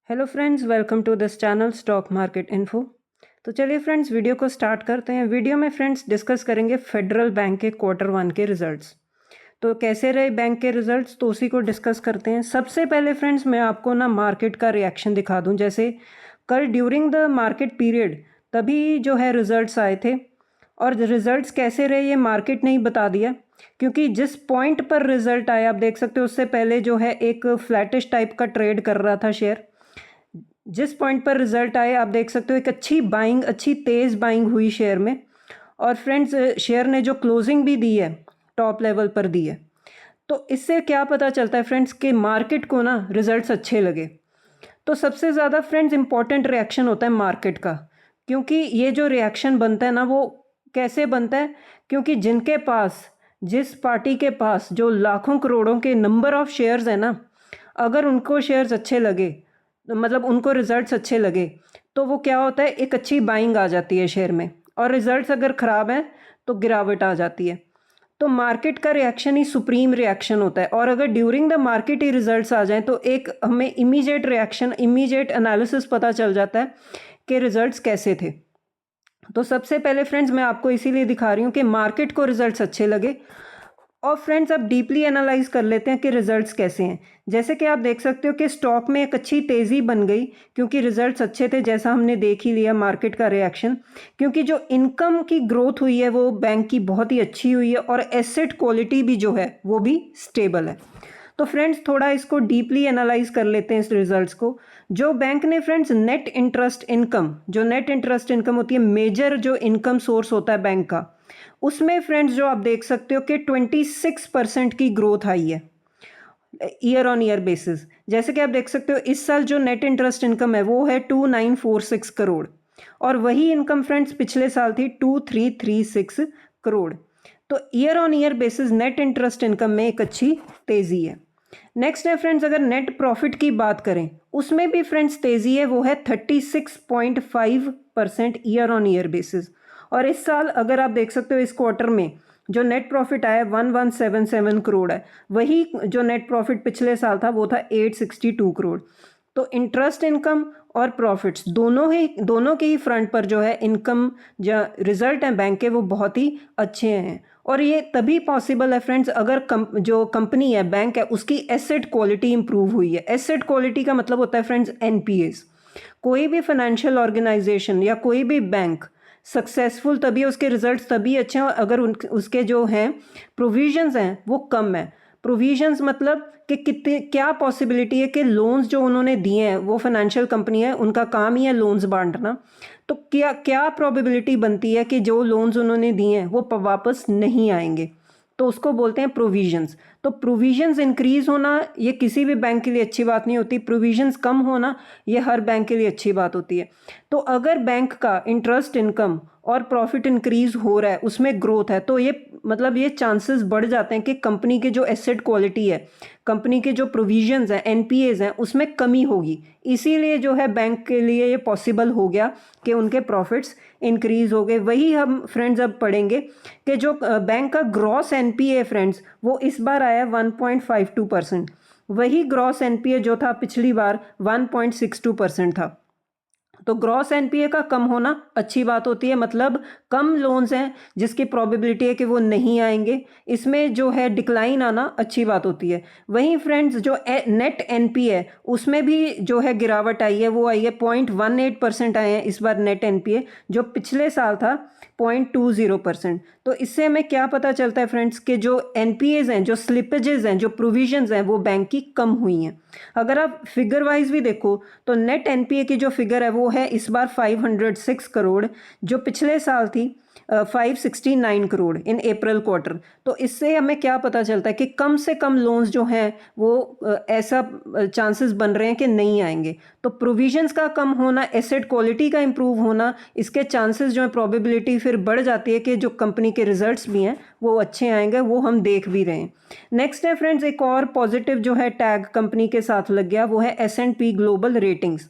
Hello friends, welcome to this channel stock market info. तो चलिए friends, video को start करते हैं। वीडियो में फ्रेंड्स डिस्कस करेंगे फेडरल बैंक के Q1 के रिजल्ट्स। तो कैसे रहे बैंक के रिजल्ट्स, तो उसी को डिस्कस करते हैं। सबसे पहले फ्रेंड्स मैं आपको ना मार्केट का रिएक्शन दिखा दूं। जैसे कल ड्यूरिंग द मार्केट पीरियड तभी जो है रिजल्ट्स आए थे, और रिजल्ट्स कैसे रहे ये मार्केट ने ही बता दिया, क्योंकि जिस पॉइंट पर रिजल्ट आया आप देख सकते हो उससे पहले जो है एक फ्लैटिश टाइप का ट्रेड कर रहा था शेयर। जिस पॉइंट पर रिजल्ट आए आप देख सकते हो एक अच्छी तेज़ बाइंग हुई शेयर में। और फ्रेंड्स शेयर ने जो क्लोजिंग भी दी है टॉप लेवल पर दी है। तो इससे क्या पता चलता है फ्रेंड्स कि मार्केट को ना रिजल्ट्स अच्छे लगे। तो सबसे ज़्यादा फ्रेंड्स इंपॉर्टेंट रिएक्शन होता है मार्केट का, क्योंकि ये जो रिएक्शन बनता है ना वो कैसे बनता है, क्योंकि जिस पार्टी के पास जो लाखों करोड़ों के नंबर ऑफ शेयर्स है ना, अगर उनको शेयर्स अच्छे लगे, मतलब उनको रिजल्ट्स अच्छे लगे, तो वो क्या होता है, एक अच्छी बाइंग आ जाती है शेयर में। और रिजल्ट्स अगर ख़राब हैं तो गिरावट आ जाती है। तो मार्केट का रिएक्शन ही सुप्रीम रिएक्शन होता है। और अगर ड्यूरिंग द मार्केट ही रिजल्ट्स आ जाएं तो एक हमें इमीडिएट एनालिसिस पता चल जाता है कि रिजल्ट्स कैसे थे। तो सबसे पहले फ्रेंड्स मैं आपको इसीलिए दिखा रही हूँ कि मार्केट को रिजल्ट्स अच्छे लगे। और फ्रेंड्स अब डीपली एनालाइज कर लेते हैं कि रिजल्ट्स कैसे हैं। जैसे कि आप देख सकते हो कि स्टॉक में एक अच्छी तेज़ी बन गई, क्योंकि रिजल्ट्स अच्छे थे, जैसा हमने देख ही लिया मार्केट का रिएक्शन। क्योंकि जो इनकम की ग्रोथ हुई है वो बैंक की बहुत ही अच्छी हुई है, और एसेट क्वालिटी भी जो है वो भी स्टेबल है। तो फ्रेंड्स थोड़ा इसको डीपली एनालाइज कर लेते हैं इस रिजल्ट्स को। जो बैंक ने फ्रेंड्स नेट इंटरेस्ट इनकम होती है, मेजर जो इनकम सोर्स होता है बैंक का, उसमें फ्रेंड्स जो आप देख सकते हो कि 26% की ग्रोथ आई है ईयर ऑन ईयर बेसिस। जैसे कि आप देख सकते हो इस साल जो नेट इंटरेस्ट इनकम है वो है 2946 करोड़, और वही इनकम फ्रेंड्स पिछले साल थी 2336 करोड़। तो year on year basis net interest income में एक अच्छी तेज़ी है। नेक्स्ट है फ्रेंड्स, अगर नेट प्रॉफिट की बात करें उसमें भी फ्रेंड्स तेज़ी है, वो है 36.5% ईयर ऑन ईयर बेसिस। और इस साल अगर आप देख सकते हो इस क्वार्टर में जो नेट प्रॉफिट आया 1177 करोड़ है, वही जो नेट प्रॉफिट पिछले साल था वो था 862 करोड़। तो इंटरेस्ट इनकम और प्रॉफिट्स दोनों के ही फ्रंट पर जो है इनकम जो रिजल्ट हैं बैंक के वो बहुत ही अच्छे हैं। और ये तभी पॉसिबल है फ्रेंड्स अगर जो कंपनी है, बैंक है, उसकी एसेट क्वालिटी इंप्रूव हुई है। एसेट क्वालिटी का मतलब होता है फ्रेंड्स एनपीएस। कोई भी फाइनेंशियल ऑर्गेनाइजेशन या कोई भी बैंक सक्सेसफुल तभी, उसके रिजल्ट्स तभी अच्छे हैं अगर उसके जो हैं प्रोविजंस हैं वो कम है। प्रोविजंस मतलब कि कितने क्या पॉसिबिलिटी है कि लोन्स जो उन्होंने दिए हैं, वो फाइनेंशियल कंपनी है, उनका काम ही है लोन्स बांटना, तो क्या क्या प्रोबेबिलिटी बनती है कि जो लोन्स उन्होंने दिए हैं वो वापस नहीं आएंगे, तो उसको बोलते हैं प्रोविजंस। तो प्रोविजंस इंक्रीज होना ये किसी भी बैंक के लिए अच्छी बात नहीं होती, प्रोविजंस कम होना ये हर बैंक के लिए अच्छी बात होती है। तो अगर बैंक का इंटरेस्ट इनकम और प्रॉफिट इंक्रीज हो रहा है, उसमें ग्रोथ है, तो ये मतलब ये चांसेस बढ़ जाते हैं कि कंपनी के जो एसेट क्वालिटी है, कंपनी के जो प्रोविजंस हैं, एनपीएज हैं, उसमें कमी होगी। इसीलिए जो है बैंक के लिए ये पॉसिबल हो गया कि उनके प्रॉफिट्स इंक्रीज हो गए। वही हम फ्रेंड्स अब पढ़ेंगे कि जो बैंक का ग्रॉस एनपीए फ्रेंड्स वो इस बार आया 1.52%। वही ग्रॉस एनपीए जो था पिछली बार 1.62% था। तो ग्रॉस एनपीए का कम होना अच्छी बात होती है, मतलब कम लोन्स हैं जिसकी प्रोबेबिलिटी है कि वो नहीं आएंगे, इसमें जो है डिक्लाइन आना अच्छी बात होती है। वहीं फ्रेंड्स जो नेट एनपीए उसमें भी जो है गिरावट आई है, वो आई है 0.18% आए हैं इस बार नेट एनपीए, जो पिछले साल था 0.20%। तो इससे हमें क्या पता चलता है फ्रेंड्स कि जो एनपीएज हैं, जो स्लिपेजेस हैं, जो प्रोविजंस हैं, वो बैंक की कम हुई हैं। अगर आप फिगर वाइज भी देखो तो नेट एनपीए की जो फिगर है वो है इस बार 506 करोड़, जो पिछले साल थी 569 करोड़ इन अप्रैल क्वार्टर। तो इससे हमें क्या पता चलता है कि कम से कम लोन्स जो हैं वो ऐसा चांसेस बन रहे हैं कि नहीं आएंगे। तो प्रोविजंस का कम होना, एसेट क्वालिटी का इंप्रूव होना, इसके चांसेस जो है प्रोबेबिलिटी फिर बढ़ जाती है कि जो कंपनी के रिजल्ट्स भी हैं वो अच्छे आएंगे, वो हम देख भी रहे हैं। नेक्स्ट है फ्रेंड्स, एक और पॉजिटिव जो है टैग कंपनी के साथ लग गया, वो है S&P ग्लोबल रेटिंग्स।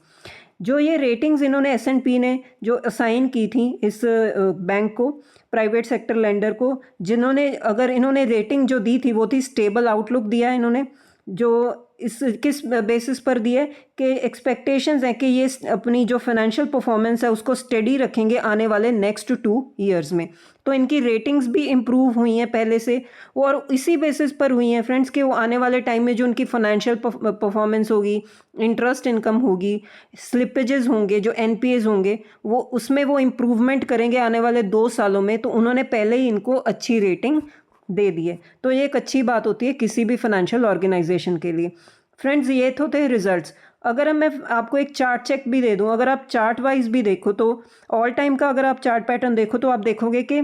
जो ये रेटिंग्स इन्होंने S&P ने जो असाइन की थी इस बैंक को, प्राइवेट सेक्टर लेंडर को, जिन्होंने अगर इन्होंने रेटिंग जो दी थी वो थी स्टेबल आउटलुक दिया इन्होंने, जो इस किस बेसिस पर दी है कि एक्सपेक्टेशंस हैं कि ये अपनी जो फाइनेंशियल परफॉर्मेंस है उसको स्टेडी रखेंगे आने वाले नेक्स्ट 2 ईयर्स में। तो इनकी रेटिंग्स भी इम्प्रूव हुई हैं पहले से, और इसी बेसिस पर हुई हैं फ्रेंड्स कि वो आने वाले टाइम में जो उनकी फाइनेंशियल परफॉर्मेंस होगी, इंटरेस्ट इनकम होगी, स्लिपेजेस होंगे, जो एनपीएस होंगे, वो उसमें वो इम्प्रूवमेंट करेंगे आने वाले 2 सालों में। तो उन्होंने पहले ही इनको अच्छी रेटिंग दे दी है। तो ये एक अच्छी बात होती है किसी भी फाइनेंशियल ऑर्गेनाइजेशन के लिए। फ्रेंड्स, ये तो थे रिजल्ट्स। अगर मैं आपको एक चार्ट चेक भी दे दूं, अगर आप चार्ट वाइज भी देखो तो ऑल टाइम का अगर आप चार्ट पैटर्न देखो तो आप देखोगे कि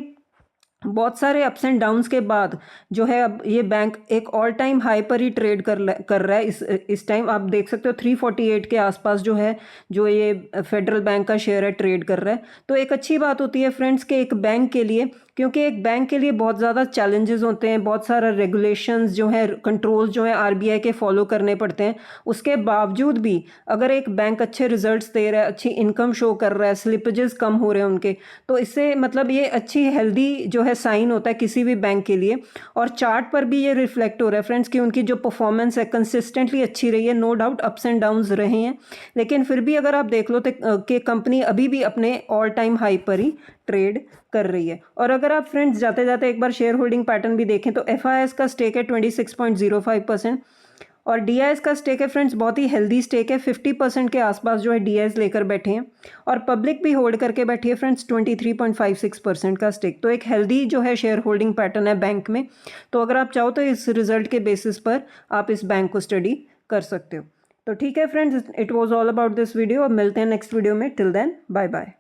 बहुत सारे अप्स एंड डाउन्स के बाद जो है अब ये बैंक एक ऑल टाइम हाई पर ही ट्रेड कर रहा है। इस टाइम आप देख सकते हो 348 के आसपास जो है, जो ये फेडरल बैंक का शेयर है, ट्रेड कर रहा है। तो एक अच्छी बात होती है फ्रेंड्स कि एक बैंक के लिए, क्योंकि एक बैंक के लिए बहुत ज़्यादा चैलेंजेस होते हैं, बहुत सारा रेगुलेशंस जो है, कंट्रोल्स जो है आरबीआई के फॉलो करने पड़ते हैं। उसके बावजूद भी अगर एक बैंक अच्छे रिजल्ट्स दे रहा है, अच्छी इनकम शो कर रहा है, स्लिपेजेस कम हो रहे हैं उनके, तो इससे मतलब ये अच्छी हेल्दी जो है साइन होता है किसी भी बैंक के लिए। और चार्ट पर भी ये रिफ्लेक्ट हो रहा है फ्रेंड्स कि उनकी जो परफॉर्मेंस है कंसिस्टेंटली अच्छी रही है। No doubt ups and downs रहे हैं, लेकिन फिर भी अगर आप देख लो तो कि कंपनी अभी भी अपने ऑल टाइम हाई पर ही ट्रेड कर रही है। और अगर आप फ्रेंड्स जाते जाते एक बार शेयर होल्डिंग पैटर्न भी देखें तो एफआईआईएस का स्टेक है 26.05% और डीआईएस का स्टेक है फ्रेंड्स, बहुत ही हेल्दी स्टेक है, 50% के आसपास जो है डीआईएस लेकर बैठे हैं। और पब्लिक भी होल्ड करके बैठी है फ्रेंड्स 23.56% का स्टेक। तो एक हेल्दी जो है शेयर होल्डिंग पैटर्न है बैंक में। तो अगर आप चाहो तो इस रिजल्ट के बेसिस पर आप इस बैंक को स्टडी कर सकते हो। तो ठीक है friends, it was all about this video. अब मिलते हैं नेक्स्ट वीडियो में। Till then bye bye.